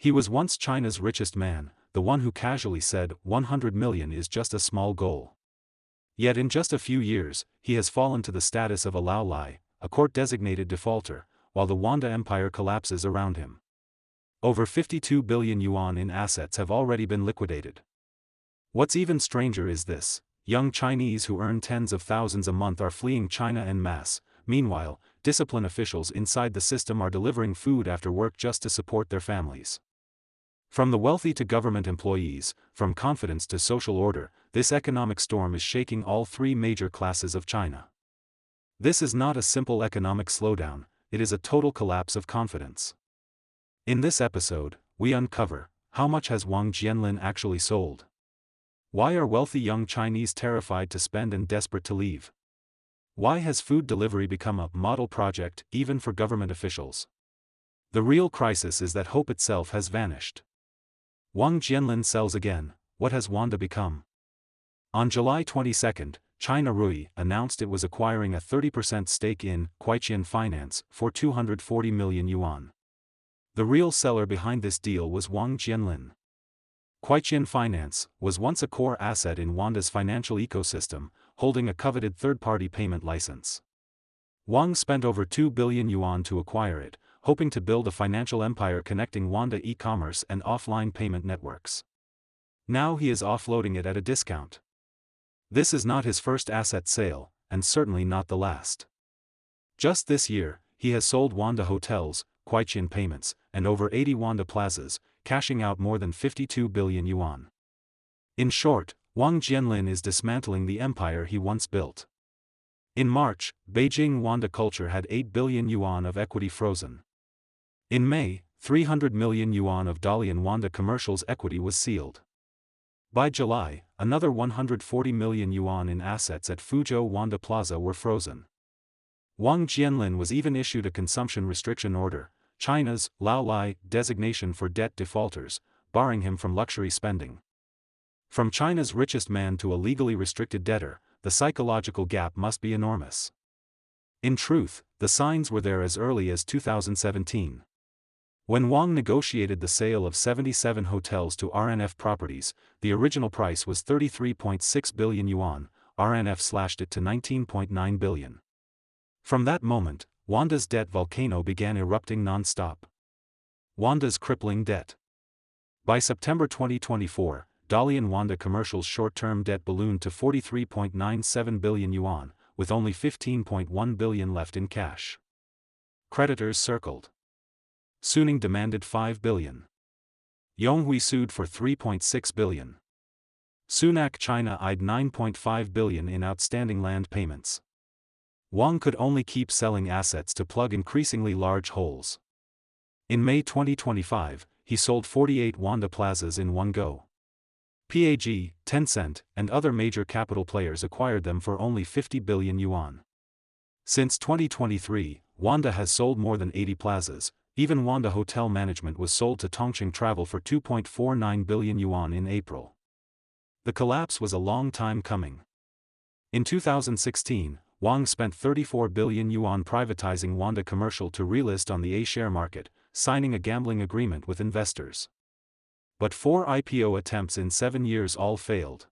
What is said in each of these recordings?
He was once China's richest man, the one who casually said 100 million is just a small goal. Yet in just a few years, he has fallen to the status of a Lao Lai, a court-designated defaulter, while the Wanda empire collapses around him. Over 52 billion yuan in assets have already been liquidated. What's even stranger is this: young Chinese who earn tens of thousands a month are fleeing China en masse. Meanwhile, discipline officials inside the system are delivering food after work just to support their families. From the wealthy to government employees, from confidence to social order, this economic storm is shaking all three major classes of China. This is not a simple economic slowdown, it is a total collapse of confidence. In this episode, we uncover: how much has Wang Jianlin actually sold? Why are wealthy young Chinese terrified to spend and desperate to leave? Why has food delivery become a model project even for government officials? The real crisis is that hope itself has vanished. Wang Jianlin sells again. What has Wanda become? On July 22, China Rui announced it was acquiring a 30% stake in Jianlin Finance for 240 million yuan. The real seller behind this deal was Wang Jianlin. Jianlin Finance was once a core asset in Wanda's financial ecosystem, holding a coveted third-party payment license. Wang spent over 2 billion yuan to acquire it, hoping to build a financial empire connecting Wanda e-commerce and offline payment networks. Now he is offloading it at a discount. This is not his first asset sale, and certainly not the last. Just this year, he has sold Wanda Hotels, Jianlin Payments, and over 80 Wanda Plazas, cashing out more than 52 billion yuan. In short, Wang Jianlin is dismantling the empire he once built. In March, Beijing Wanda Culture had 8 billion yuan of equity frozen. In May, 300 million yuan of Dalian Wanda Commercial's equity was sealed. By July, another 140 million yuan in assets at Fuzhou Wanda Plaza were frozen. Wang Jianlin was even issued a consumption restriction order, China's Lao Lai designation for debt defaulters, barring him from luxury spending. From China's richest man to a legally restricted debtor, the psychological gap must be enormous. In truth, the signs were there as early as 2017. When Wang negotiated the sale of 77 hotels to RNF Properties, the original price was 33.6 billion yuan, RNF slashed it to 19.9 billion. From that moment, Wanda's debt volcano began erupting non-stop. Wanda's crippling debt. By September 2024, Dalian Wanda Commercial's short-term debt ballooned to 43.97 billion yuan, with only 15.1 billion left in cash. Creditors circled. Suning demanded 5 billion. Yonghui sued for 3.6 billion. Sunac China eyed 9.5 billion in outstanding land payments. Wang could only keep selling assets to plug increasingly large holes. In May 2025, he sold 48 Wanda Plazas in one go. PAG, Tencent, and other major capital players acquired them for only 50 billion yuan. Since 2023, Wanda has sold more than 80 plazas. Even Wanda Hotel Management was sold to Tongqing Travel for 2.49 billion yuan in April. The collapse was a long time coming. In 2016, Wang spent 34 billion yuan privatizing Wanda Commercial to relist on the A-share market, signing a gambling agreement with investors. But 4 IPO attempts in 7 years all failed.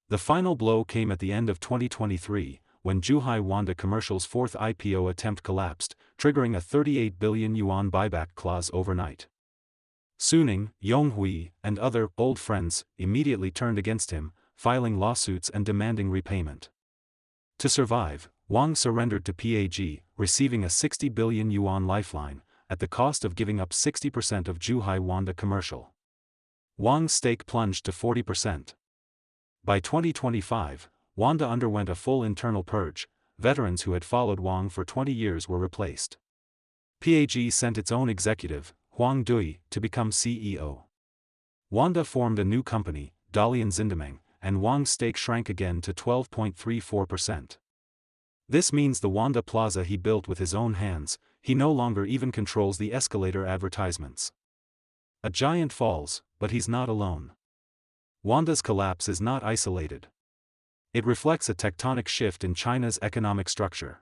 The final blow came at the end of 2023, when Zhuhai Wanda Commercial's 4th IPO attempt collapsed, triggering a 38 billion yuan buyback clause overnight. Suning, Yonghui, and other old friends immediately turned against him, filing lawsuits and demanding repayment. To survive, Wang surrendered to PAG, receiving a 60 billion yuan lifeline, at the cost of giving up 60% of Zhuhai Wanda Commercial. Wang's stake plunged to 40%. By 2025, Wanda underwent a full internal purge. Veterans who had followed Wang for 20 years were replaced. PAG sent its own executive, Huang Dui, to become CEO. Wanda formed a new company, Dalian Xindemeng, and Wang's stake shrank again to 12.34%. This means the Wanda Plaza he built with his own hands, he no longer even controls the escalator advertisements. A giant falls, but he's not alone. Wanda's collapse is not isolated. It reflects a tectonic shift in China's economic structure.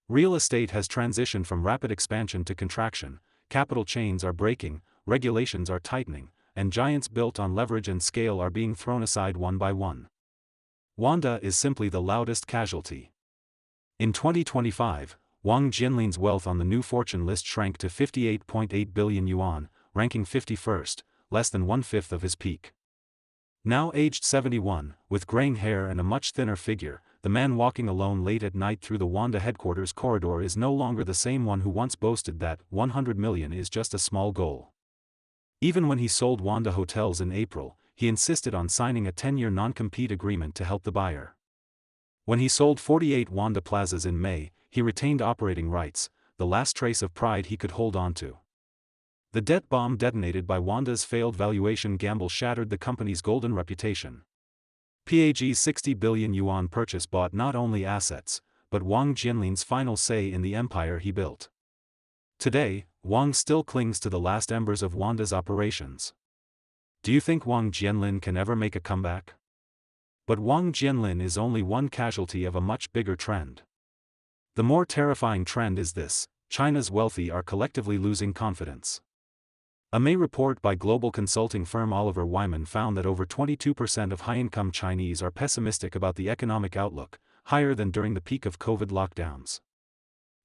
Real estate has transitioned from rapid expansion to contraction, capital chains are breaking, regulations are tightening, and giants built on leverage and scale are being thrown aside one by one. Wanda is simply the loudest casualty. In 2025, Wang Jianlin's wealth on the new fortune list shrank to 58.8 billion yuan, ranking 51st, less than one-fifth of his peak. Now aged 71, with graying hair and a much thinner figure, the man walking alone late at night through the Wanda headquarters corridor is no longer the same one who once boasted that 100 million is just a small goal. Even when he sold Wanda Hotels in April, he insisted on signing a 10-year non-compete agreement to help the buyer. When he sold 48 Wanda Plazas in May, he retained operating rights, the last trace of pride he could hold on to. The debt bomb detonated by Wanda's failed valuation gamble shattered the company's golden reputation. PAG's 60 billion yuan purchase bought not only assets, but Wang Jianlin's final say in the empire he built. Today, Wang still clings to the last embers of Wanda's operations. Do you think Wang Jianlin can ever make a comeback? But Wang Jianlin is only one casualty of a much bigger trend. The more terrifying trend is this: China's wealthy are collectively losing confidence. A May report by global consulting firm Oliver Wyman found that over 22% of high-income Chinese are pessimistic about the economic outlook, higher than during the peak of COVID lockdowns.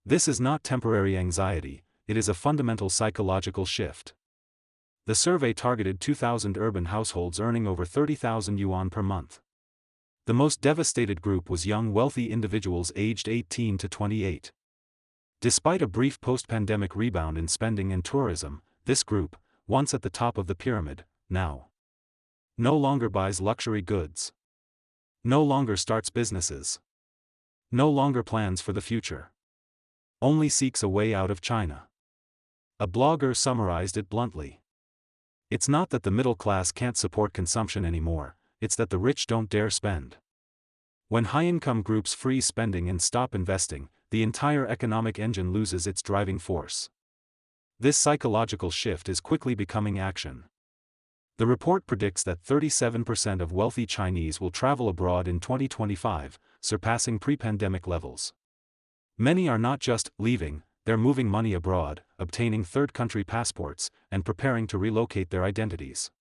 This is not temporary anxiety, it is a fundamental psychological shift. The survey targeted 2,000 urban households earning over 30,000 yuan per month. The most devastated group was young wealthy individuals aged 18 to 28. Despite a brief post-pandemic rebound in spending and tourism, this group, once at the top of the pyramid, now no longer buys luxury goods, no longer starts businesses, no longer plans for the future, only seeks a way out of China. A blogger summarized it bluntly. It's not that the middle class can't support consumption anymore, it's that the rich don't dare spend. When high-income groups freeze spending and stop investing, the entire economic engine loses its driving force. This psychological shift is quickly becoming action. The report predicts that 37% of wealthy Chinese will travel abroad in 2025, surpassing pre-pandemic levels. Many are not just leaving, they're moving money abroad, obtaining third-country passports, and preparing to relocate their identities.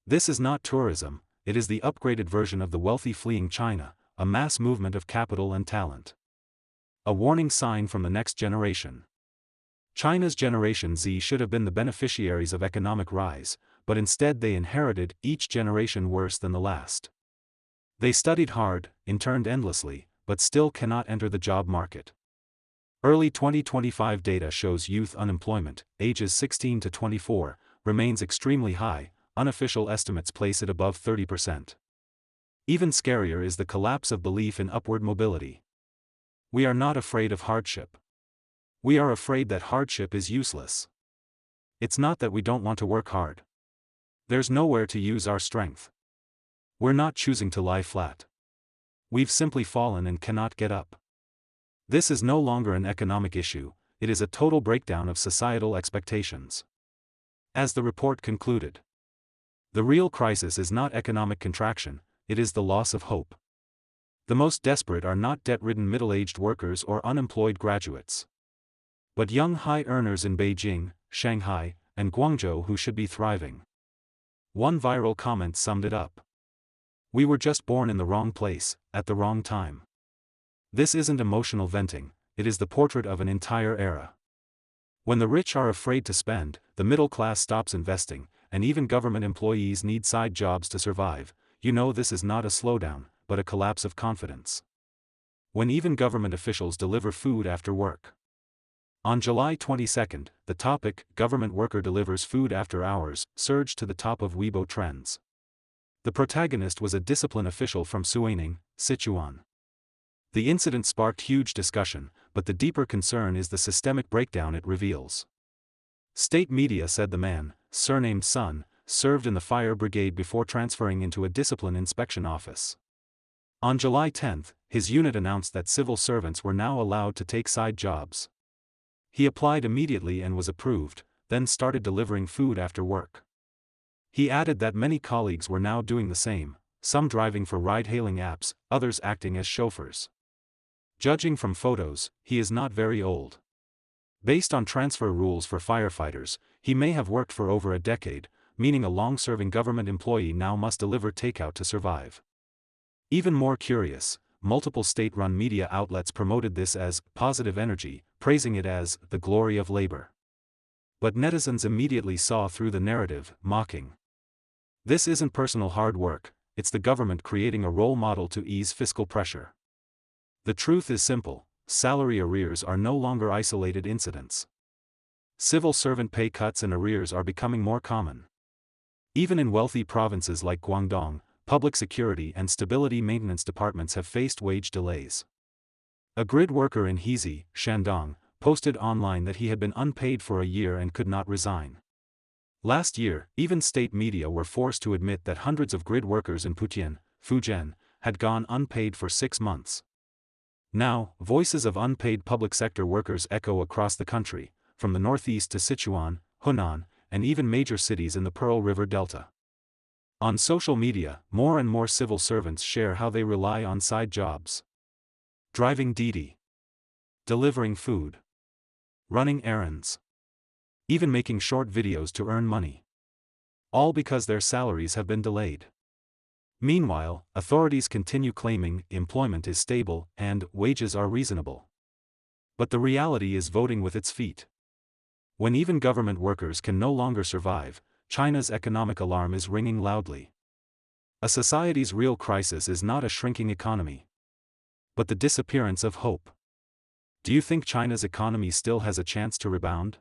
This is not tourism, it is the upgraded version of the wealthy fleeing China, a mass movement of capital and talent. A warning sign from the next generation. China's Generation Z should have been the beneficiaries of economic rise, but instead they inherited each generation worse than the last. They studied hard, interned endlessly, but still cannot enter the job market. Early 2025 data shows youth unemployment, ages 16 to 24, remains extremely high, unofficial estimates place it above 30%. Even scarier is the collapse of belief in upward mobility. We are not afraid of hardship. We are afraid that hardship is useless. It's not that we don't want to work hard. There's nowhere to use our strength. We're not choosing to lie flat. We've simply fallen and cannot get up. This is no longer an economic issue, it is a total breakdown of societal expectations. As the report concluded, the real crisis is not economic contraction, it is the loss of hope. The most desperate are not debt-ridden middle-aged workers or unemployed graduates, but young high earners in Beijing, Shanghai, and Guangzhou who should be thriving. One viral comment summed it up. We were just born in the wrong place, at the wrong time. This isn't emotional venting, it is the portrait of an entire era. When the rich are afraid to spend, the middle class stops investing, and even government employees need side jobs to survive. You know this is not a slowdown, but a collapse of confidence. When even government officials deliver food after work. On July 22, the topic, "Government worker delivers food after hours," surged to the top of Weibo trends. The protagonist was a discipline official from Suining, Sichuan. The incident sparked huge discussion, but the deeper concern is the systemic breakdown it reveals. State media said the man, surnamed Sun, served in the fire brigade before transferring into a discipline inspection office. On July 10, his unit announced that civil servants were now allowed to take side jobs. He applied immediately and was approved, then started delivering food after work. He added that many colleagues were now doing the same, some driving for ride-hailing apps, others acting as chauffeurs. Judging from photos, he is not very old. Based on transfer rules for firefighters, He may have worked for over a decade, meaning a long-serving government employee now must deliver takeout to survive. Even more curious, multiple state-run media outlets promoted this as positive energy, praising it as the glory of labor. But netizens immediately saw through the narrative, mocking. This isn't personal hard work, it's the government creating a role model to ease fiscal pressure. The truth is simple, salary arrears are no longer isolated incidents. Civil servant pay cuts and arrears are becoming more common. Even in wealthy provinces like Guangdong, public security and stability maintenance departments have faced wage delays. A grid worker in Hezi, Shandong, posted online that he had been unpaid for a year and could not resign. Last year, even state media were forced to admit that hundreds of grid workers in Putian, Fujian, had gone unpaid for 6 months. Now, voices of unpaid public sector workers echo across the country, from the northeast to Sichuan, Hunan, and even major cities in the Pearl River Delta. On social media, more and more civil servants share how they rely on side jobs. Driving Didi. Delivering food. Running errands. Even making short videos to earn money. All because their salaries have been delayed. Meanwhile, authorities continue claiming employment is stable and wages are reasonable. But the reality is voting with its feet. When even government workers can no longer survive, China's economic alarm is ringing loudly. A society's real crisis is not a shrinking economy, but the disappearance of hope. Do you think China's economy still has a chance to rebound?